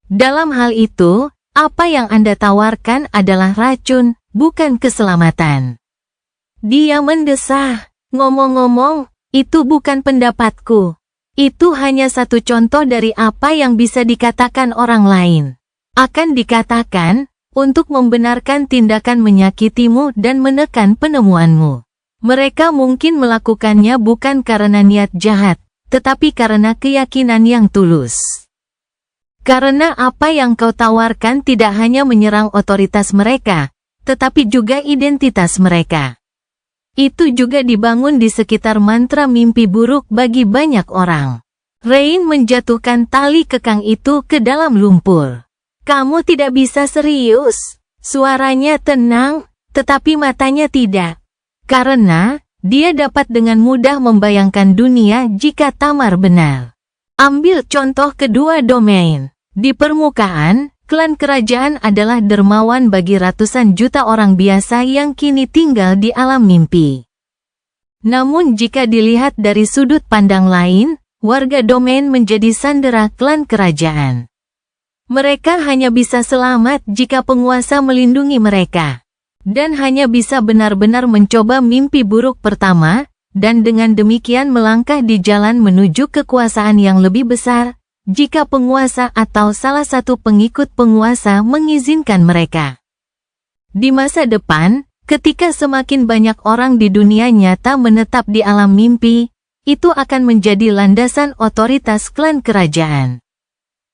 Dalam hal itu, apa yang Anda tawarkan adalah racun, bukan keselamatan. Dia mendesah. Ngomong-ngomong, itu bukan pendapatku. Itu hanya satu contoh dari apa yang bisa dikatakan orang lain. Akan dikatakan, untuk membenarkan tindakan menyakitimu dan menekan penemuanmu. Mereka mungkin melakukannya bukan karena niat jahat, tetapi karena keyakinan yang tulus. Karena apa yang kau tawarkan tidak hanya menyerang otoritas mereka, tetapi juga identitas mereka. Itu juga dibangun di sekitar mantra mimpi buruk bagi banyak orang. Rain menjatuhkan tali kekang itu ke dalam lumpur. Kamu tidak bisa serius. Suaranya tenang, tetapi matanya tidak. Karena, dia dapat dengan mudah membayangkan dunia jika Tamar benar. Ambil contoh kedua domain. Di permukaan, klan kerajaan adalah dermawan bagi ratusan juta orang biasa yang kini tinggal di alam mimpi. Namun jika dilihat dari sudut pandang lain, warga domain menjadi sandera klan kerajaan. Mereka hanya bisa selamat jika penguasa melindungi mereka. Dan hanya bisa benar-benar mencoba mimpi buruk pertama, dan dengan demikian melangkah di jalan menuju kekuasaan yang lebih besar, jika penguasa atau salah satu pengikut penguasa mengizinkan mereka. Di masa depan, ketika semakin banyak orang di dunia nyata menetap di alam mimpi, itu akan menjadi landasan otoritas klan kerajaan.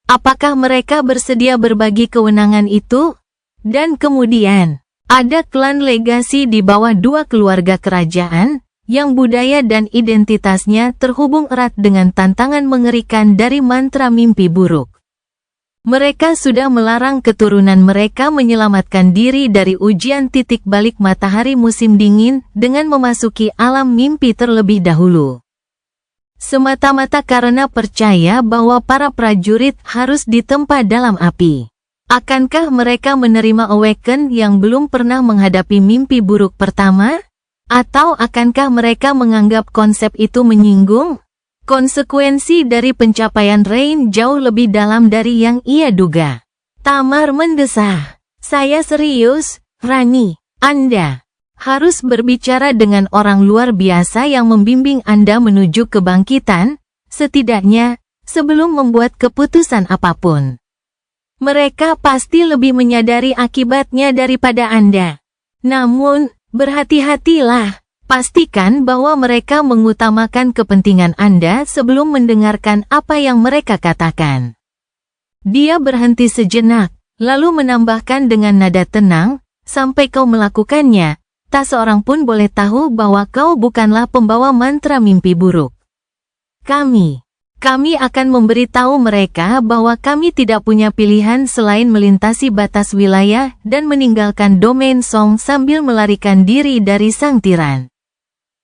Apakah mereka bersedia berbagi kewenangan itu? Dan kemudian, ada klan legasi di bawah dua keluarga kerajaan, yang budaya dan identitasnya terhubung erat dengan tantangan mengerikan dari mantra mimpi buruk. Mereka sudah melarang keturunan mereka menyelamatkan diri dari ujian titik balik matahari musim dingin dengan memasuki alam mimpi terlebih dahulu. Semata-mata karena percaya bahwa para prajurit harus ditempa dalam api. Akankah mereka menerima awaken yang belum pernah menghadapi mimpi buruk pertama? Atau akankah mereka menganggap konsep itu menyinggung? Konsekuensi dari pencapaian Rain jauh lebih dalam dari yang ia duga. Tamar mendesah. Saya serius, Rani. Anda harus berbicara dengan orang luar biasa yang membimbing Anda menuju kebangkitan, setidaknya, sebelum membuat keputusan apapun. Mereka pasti lebih menyadari akibatnya daripada Anda. Namun, berhati-hatilah. Pastikan bahwa mereka mengutamakan kepentingan Anda sebelum mendengarkan apa yang mereka katakan. Dia berhenti sejenak, lalu menambahkan dengan nada tenang, sampai kau melakukannya, tak seorang pun boleh tahu bahwa kau bukanlah pembawa mantra mimpi buruk. Kami akan memberitahu mereka bahwa kami tidak punya pilihan selain melintasi batas wilayah dan meninggalkan domain Song sambil melarikan diri dari sang tiran.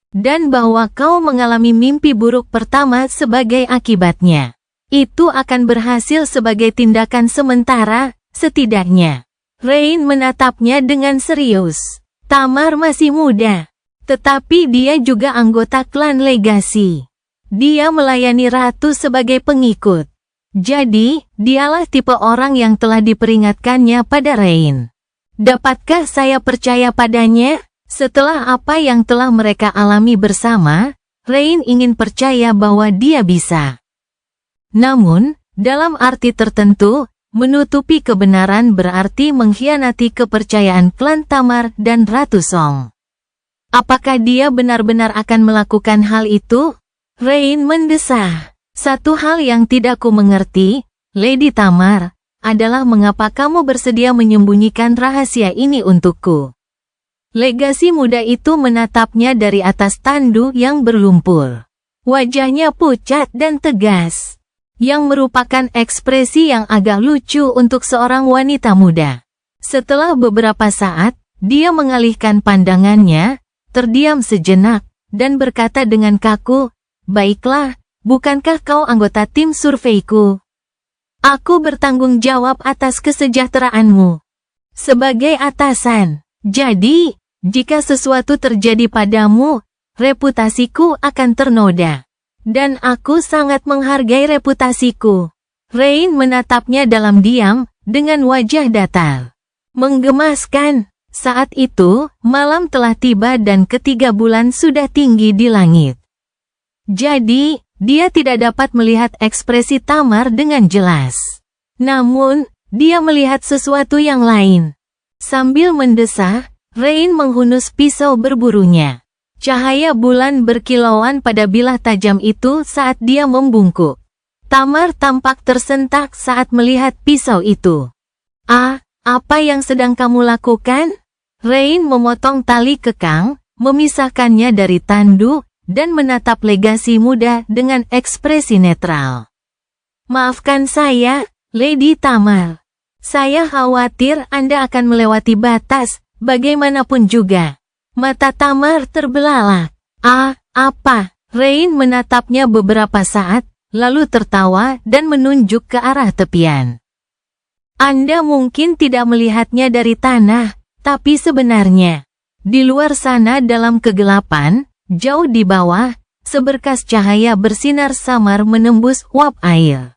Dan bahwa kau mengalami mimpi buruk pertama sebagai akibatnya. Itu akan berhasil sebagai tindakan sementara, setidaknya. Rain menatapnya dengan serius. Tamar masih muda, tetapi dia juga anggota klan legasi. dia melayani ratu sebagai pengikut. Jadi, dialah tipe orang yang telah diperingatkannya pada Rain. Dapatkah saya percaya padanya? Setelah apa yang telah mereka alami bersama, Rain ingin percaya bahwa dia bisa. Namun, dalam arti tertentu, menutupi kebenaran berarti mengkhianati kepercayaan klan Tamar dan Ratu Song. Apakah dia benar-benar akan melakukan hal itu? Rain mendesah. Satu hal yang tidak ku mengerti, Lady Tamar, adalah mengapa kamu bersedia menyembunyikan rahasia ini untukku. Legasi muda itu menatapnya dari atas tandu yang berlumpur. Wajahnya pucat dan tegas, yang merupakan ekspresi yang agak lucu untuk seorang wanita muda. Setelah beberapa saat, dia mengalihkan pandangannya, terdiam sejenak, dan berkata dengan kaku, "Baiklah, bukankah kau anggota tim surveiku? Aku bertanggung jawab atas kesejahteraanmu sebagai atasan. Jadi, jika sesuatu terjadi padamu, reputasiku akan ternoda. Dan aku sangat menghargai reputasiku." Rain menatapnya dalam diam, dengan wajah datar. Menggemaskan. Saat itu, malam telah tiba dan ketiga bulan sudah tinggi di langit. Jadi, dia tidak dapat melihat ekspresi Tamar dengan jelas. Namun, dia melihat sesuatu yang lain. Sambil mendesah, Rain menghunus pisau berburunya. Cahaya bulan berkilauan pada bilah tajam itu saat dia membungkuk. Tamar tampak tersentak saat melihat pisau itu. Apa yang sedang kamu lakukan? Rain memotong tali kekang, memisahkannya dari tandu, dan menatap legasi muda dengan ekspresi netral. "Maafkan saya, Lady Tamar. Saya khawatir Anda akan melewati batas, bagaimanapun juga." Mata Tamar terbelalak. Apa? Rain menatapnya beberapa saat, lalu tertawa dan menunjuk ke arah tepian. "Anda mungkin tidak melihatnya dari tanah, tapi sebenarnya, di luar sana dalam kegelapan, jauh di bawah, seberkas cahaya bersinar samar menembus uap air.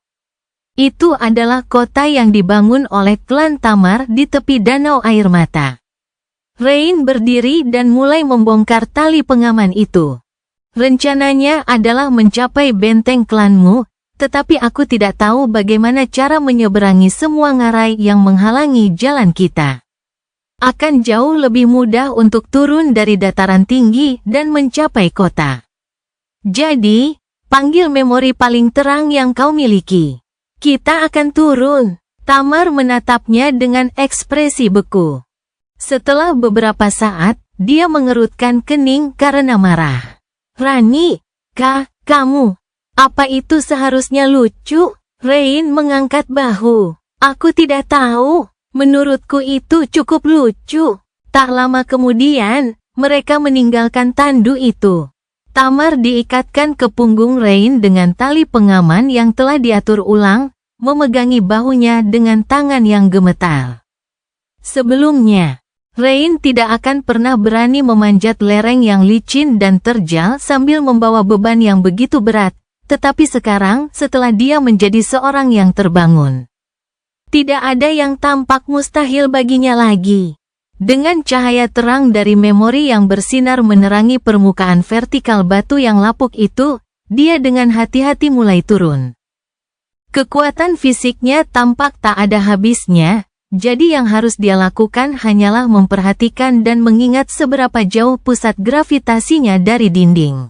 Itu adalah kota yang dibangun oleh klan Tamar di tepi danau air mata." Rain berdiri dan mulai membongkar tali pengaman itu. "Rencananya adalah mencapai benteng klanmu, tetapi aku tidak tahu bagaimana cara menyeberangi semua ngarai yang menghalangi jalan kita. Akan jauh lebih mudah untuk turun dari dataran tinggi dan mencapai kota. Jadi, panggil memori paling terang yang kau miliki. Kita akan turun." Tamar menatapnya dengan ekspresi beku. Setelah beberapa saat, dia mengerutkan kening karena marah. "Rani, kamu, apa itu seharusnya lucu?" Rain mengangkat bahu. "Aku tidak tahu. Menurutku itu cukup lucu." Tak lama kemudian, mereka meninggalkan tandu itu. Tamar diikatkan ke punggung Rain dengan tali pengaman yang telah diatur ulang, memegangi bahunya dengan tangan yang gemetar. Sebelumnya, Rain tidak akan pernah berani memanjat lereng yang licin dan terjal sambil membawa beban yang begitu berat, tetapi sekarang setelah dia menjadi seorang yang terbangun, tidak ada yang tampak mustahil baginya lagi. Dengan cahaya terang dari memori yang bersinar menerangi permukaan vertikal batu yang lapuk itu, dia dengan hati-hati mulai turun. Kekuatan fisiknya tampak tak ada habisnya. Jadi yang harus dia lakukan hanyalah memperhatikan dan mengingat seberapa jauh pusat gravitasinya dari dinding.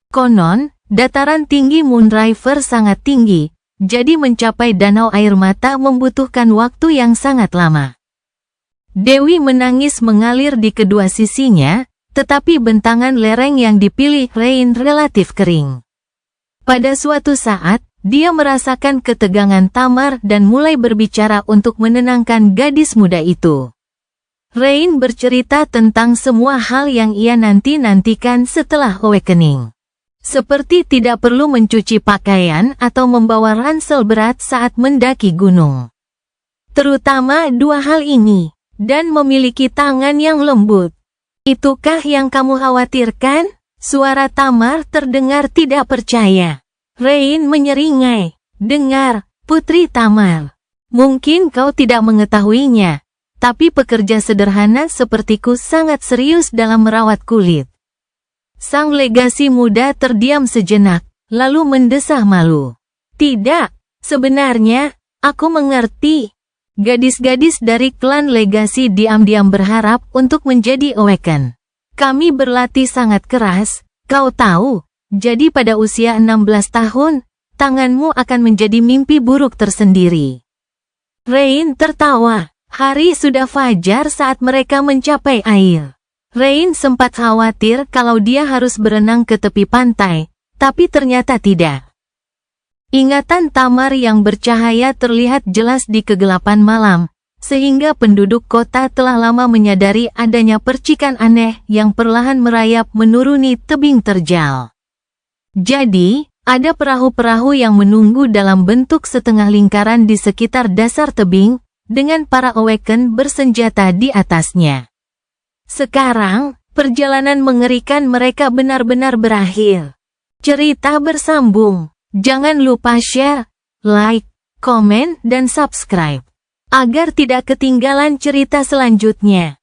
Konon, dataran tinggi Moonriver sangat tinggi, jadi mencapai danau air mata membutuhkan waktu yang sangat lama. Dewi menangis mengalir di kedua sisinya, tetapi bentangan lereng yang dipilih Rain relatif kering. Pada suatu saat, dia merasakan ketegangan Tamar dan mulai berbicara untuk menenangkan gadis muda itu. Rain bercerita tentang semua hal yang ia nanti-nantikan setelah awakening. Seperti tidak perlu mencuci pakaian atau membawa ransel berat saat mendaki gunung. Terutama dua hal ini, dan memiliki tangan yang lembut. "Itukah yang kamu khawatirkan?" Suara Tamar terdengar tidak percaya. Rain menyeringai. Dengar, Putri Tamar. Mungkin kau tidak mengetahuinya, tapi pekerja sederhana sepertiku sangat serius dalam merawat kulit. Sang legasi muda terdiam sejenak, lalu mendesah malu. Tidak, sebenarnya, aku mengerti. Gadis-gadis dari klan legasi diam-diam berharap untuk menjadi Awaken. Kami berlatih sangat keras, kau tahu, jadi pada usia 16 tahun, tanganmu akan menjadi mimpi buruk tersendiri. Rain tertawa. Hari sudah fajar saat mereka mencapai air. Rain sempat khawatir kalau dia harus berenang ke tepi pantai, tapi ternyata tidak. Ingatan Tamar yang bercahaya terlihat jelas di kegelapan malam, sehingga penduduk kota telah lama menyadari adanya percikan aneh yang perlahan merayap menuruni tebing terjal. Jadi, ada perahu-perahu yang menunggu dalam bentuk setengah lingkaran di sekitar dasar tebing, dengan para Awaken bersenjata di atasnya. Sekarang, perjalanan mengerikan mereka benar-benar berakhir. Cerita bersambung. Jangan lupa share, like, komen, dan subscribe, agar tidak ketinggalan cerita selanjutnya.